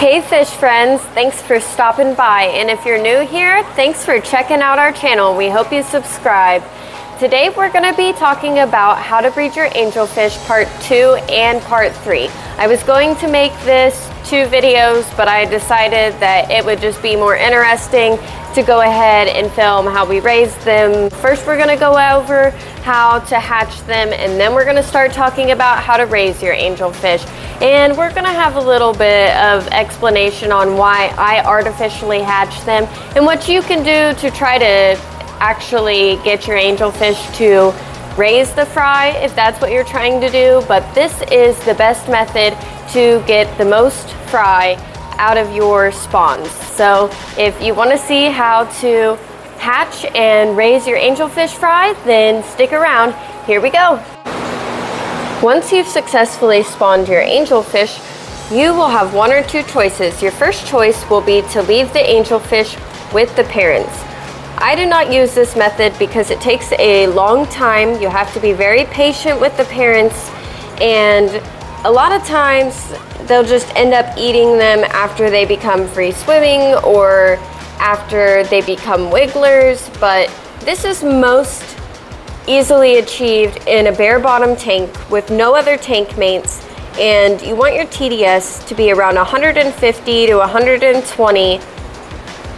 Hey fish friends, thanks for stopping by, and if you're new here, thanks for checking out our channel. We hope you subscribe. Today we're going to be talking about how to breed your angelfish part 2 and part 3. I was going to make this 2 videos, but I decided that it would just be more interesting to go ahead and film how we raise them. First we're going to go over how to hatch them, and then we're going to start talking about how to raise your angelfish. And we're going to have a little bit of explanation on why I artificially hatch them and what you can do to try to actually get your angelfish to raise the fry if that's what you're trying to do. But this is the best method to get the most fry out of your spawns. So if you want to see how to hatch and raise your angelfish fry, then stick around. Here we go. Once you've successfully spawned your angelfish, you will have 1 or 2 choices. Your first choice will be to leave the angelfish with the parents. I do not use this method because it takes a long time. You have to be very patient with the parents, and a lot of times they'll just end up eating them after they become free swimming or after they become wigglers. But this is most easily achieved in a bare bottom tank with no other tank mates, and you want your TDS to be around 150 to 120,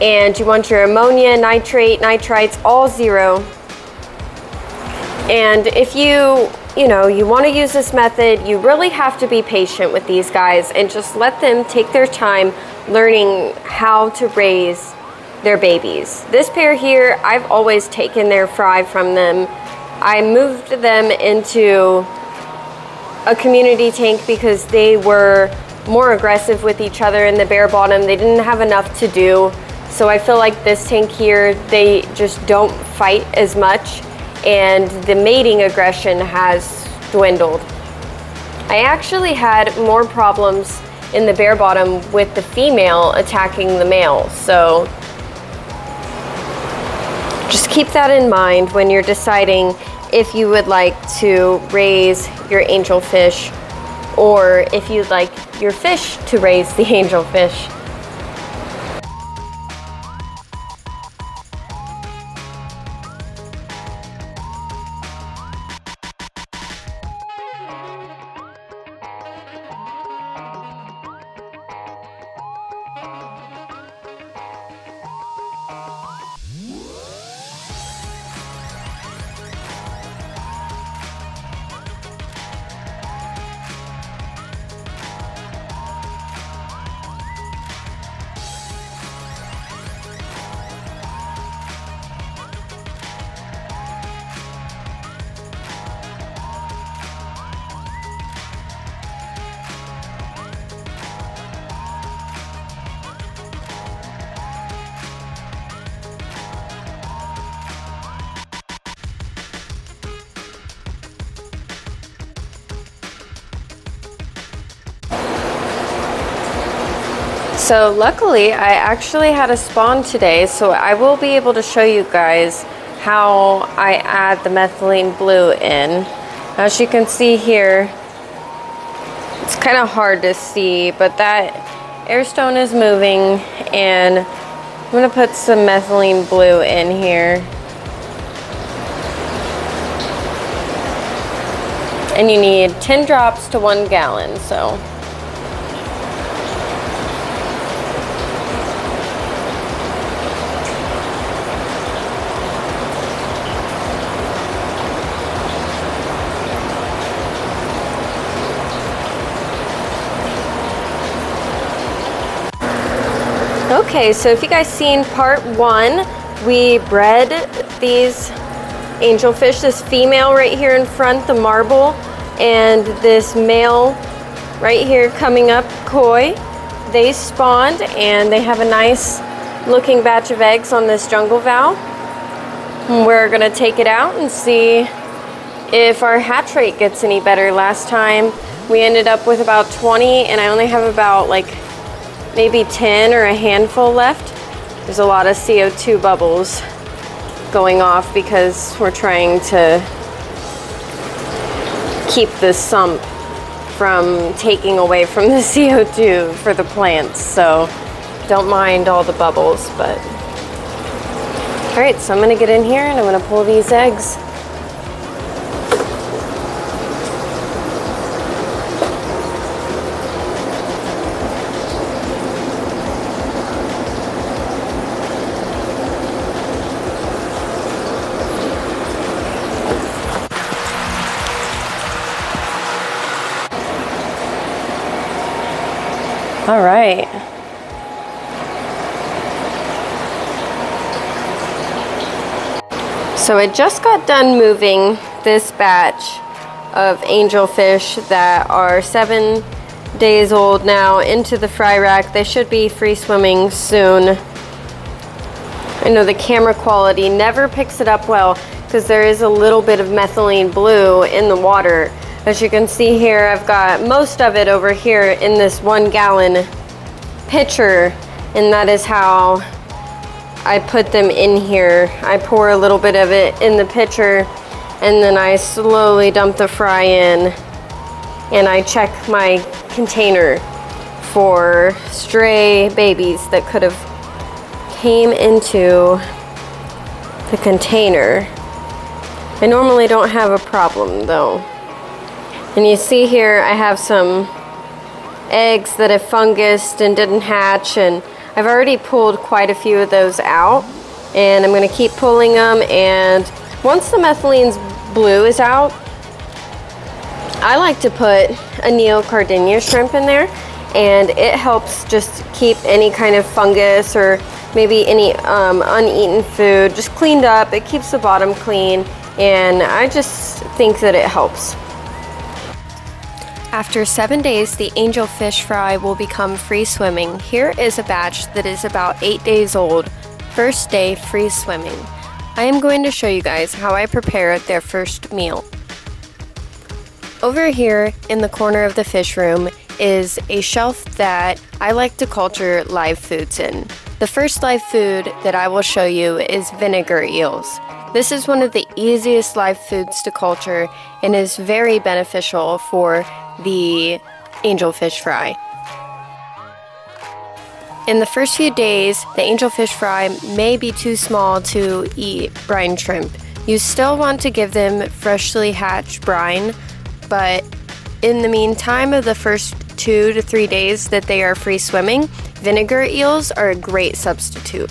and you want your ammonia, nitrate, nitrites all 0. And if you want to use this method, you really have to be patient with these guys and just let them take their time learning how to raise their babies. This pair here, I've always taken their fry from them. I moved them into a community tank because they were more aggressive with each other in the bare bottom. They didn't have enough to do. So I feel like this tank here, they just don't fight as much, and the mating aggression has dwindled. I actually had more problems in the bare bottom with the female attacking the male. So just keep that in mind when you're deciding if you would like to raise your angelfish, or if you'd like your fish to raise the angelfish. So luckily I actually had a spawn today, so I will be able to show you guys how I add the methylene blue in. As you can see here, it's kind of hard to see, but that airstone is moving, and I'm going to put some methylene blue in here. And you need 10 drops to 1 gallon, so. Okay, so if you guys seen part 1, we bred these angelfish, this female right here in front, the marble, and this male right here coming up, koi. They spawned, and they have a nice looking batch of eggs on this jungle valve. And we're gonna take it out and see if our hatch rate gets any better. Last time we ended up with about 20, and I only have about like maybe 10 or a handful left. There's a lot of CO2 bubbles going off because we're trying to keep this sump from taking away from the CO2 for the plants, so don't mind all the bubbles. But all right, so I'm gonna get in here and I'm gonna pull these eggs. All right. So I just got done moving this batch of angelfish that are 7 days old now into the fry rack. They should be free swimming soon. I know the camera quality never picks it up well because there is a little bit of methylene blue in the water. As you can see here, I've got most of it over here in this 1 gallon pitcher, and that is how I put them in here. I pour a little bit of it in the pitcher, and then I slowly dump the fry in, and I check my container for stray babies that could have came into the container. I normally don't have a problem though. And you see here I have some eggs that have fungused and didn't hatch, and I've already pulled quite a few of those out, and I'm going to keep pulling them. And once the methylene blue is out, I like to put a neocardinia shrimp in there, and it helps just keep any kind of fungus or maybe any uneaten food just cleaned up. It keeps the bottom clean, and I just think that it helps. After 7 days, the angelfish fry will become free swimming. Here is a batch that is about 8 days old. First day free swimming. I am going to show you guys how I prepare their first meal. Over here in the corner of the fish room is a shelf that I like to culture live foods in. The first live food that I will show you is vinegar eels. This is one of the easiest live foods to culture and is very beneficial for the angelfish fry. In the first few days, the angelfish fry may be too small to eat brine shrimp. You still want to give them freshly hatched brine, but in the meantime of the first 2 to 3 days that they are free swimming, vinegar eels are a great substitute.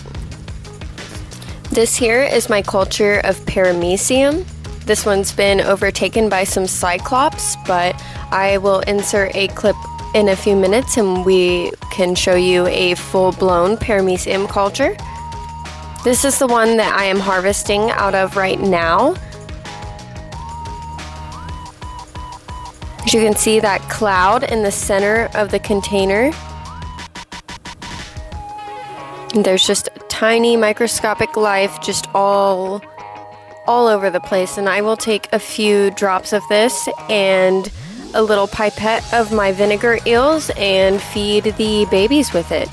This here is my culture of paramecium. This one's been overtaken by some cyclops, but I will insert a clip in a few minutes and we can show you a full-blown paramecium culture. This is the one that I am harvesting out of right now. As you can see, that cloud in the center of the container. And there's just tiny microscopic life just all over the place, and I will take a few drops of this and a little pipette of my vinegar eels and feed the babies with it.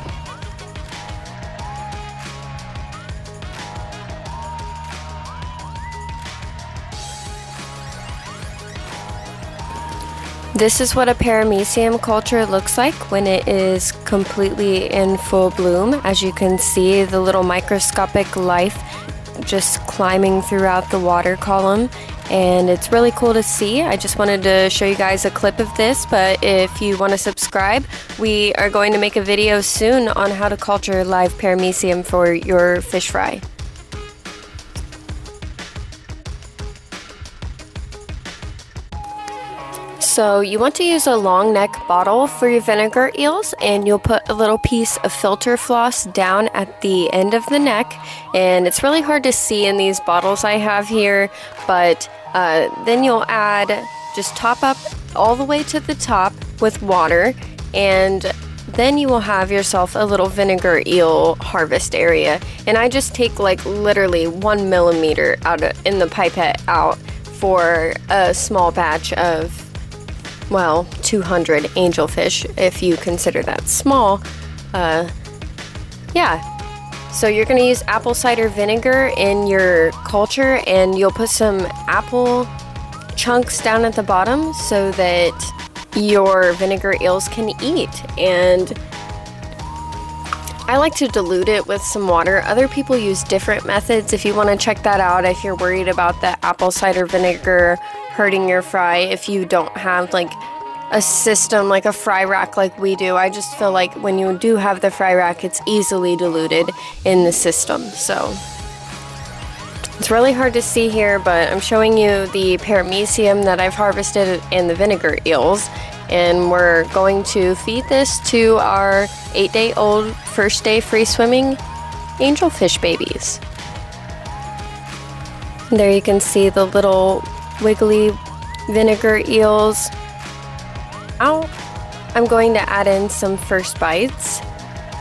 This is what a paramecium culture looks like when it is completely in full bloom. As you can see, the little microscopic life just climbing throughout the water column, and it's really cool to see. I just wanted to show you guys a clip of this, but if you want to subscribe, we are going to make a video soon on how to culture live paramecium for your fish fry. So you want to use a long neck bottle for your vinegar eels, and you'll put a little piece of filter floss down at the end of the neck, and it's really hard to see in these bottles I have here, but then you'll add, just top up all the way to the top with water, and then you will have yourself a little vinegar eel harvest area. And I just take like literally 1 millimeter out in the pipette out for a small batch of, well, 200 angelfish, if you consider that small. Yeah. So you're going to use apple cider vinegar in your culture, and you'll put some apple chunks down at the bottom so that your vinegar eels can eat. And I like to dilute it with some water. Other people use different methods. If you want to check that out, if you're worried about the apple cider vinegar hurting your fry, if you don't have like a system like a fry rack like we do, I just feel like when you do have the fry rack, it's easily diluted in the system. So it's really hard to see here, but I'm showing you the paramecium that I've harvested and the vinegar eels. And we're going to feed this to our 8-day-old first day free swimming angelfish babies. There you can see the little wiggly vinegar eels. Now I'm going to add in some first bites,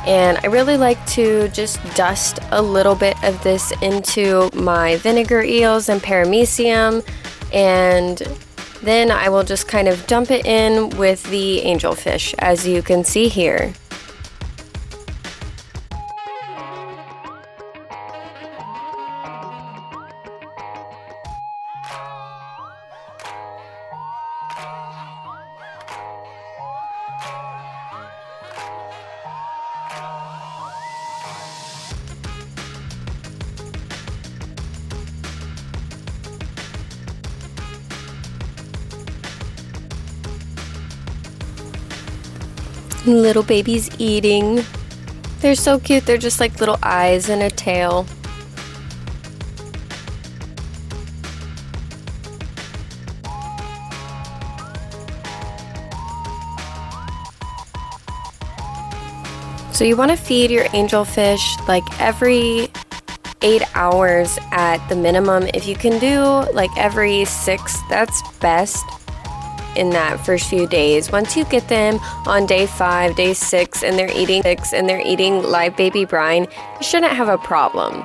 and I really like to just dust a little bit of this into my vinegar eels and paramecium, and then I will just kind of dump it in with the angelfish, as you can see here. Little babies eating. They're so cute. They're just like little eyes and a tail. So you want to feed your angelfish like every 8 hours at the minimum. If you can do like every 6, that's best in that first few days. Once you get them on day 5, day 6, and they're eating live baby brine, you shouldn't have a problem.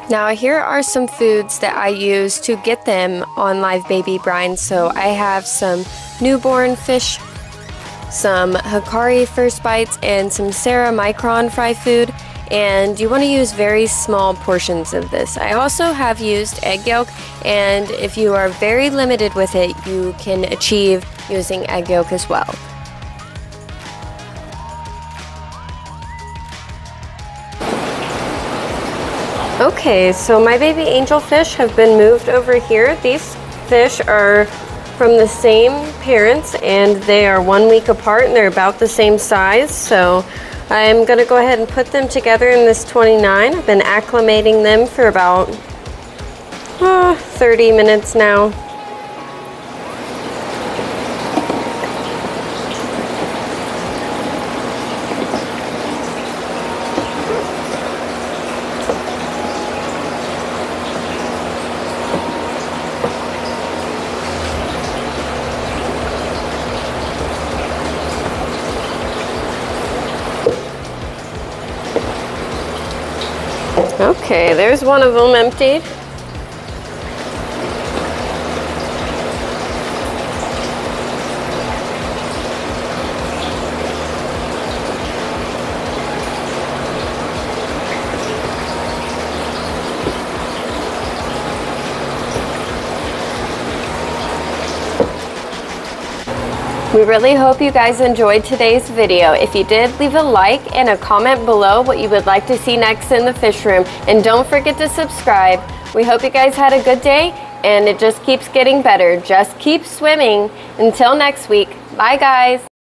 Now here are some foods that I use to get them on live baby brine. So I have some newborn fish, some Hikari first bites, and some Sarah micron fry food. And you want to use very small portions of this. I also have used egg yolk, and if you are very limited with it, you can achieve using egg yolk as well. Okay, so my baby angelfish have been moved over here. These fish are from the same parents, and they are 1 week apart, and they're about the same size. So I'm going to go ahead and put them together in this 29. I've been acclimating them for about 30 minutes now. Okay, there's one of them emptied. We really hope you guys enjoyed today's video. If you did, leave a like and a comment below what you would like to see next in the fish room. And don't forget to subscribe. We hope you guys had a good day, and it just keeps getting better. Just keep swimming. Until next week, bye guys.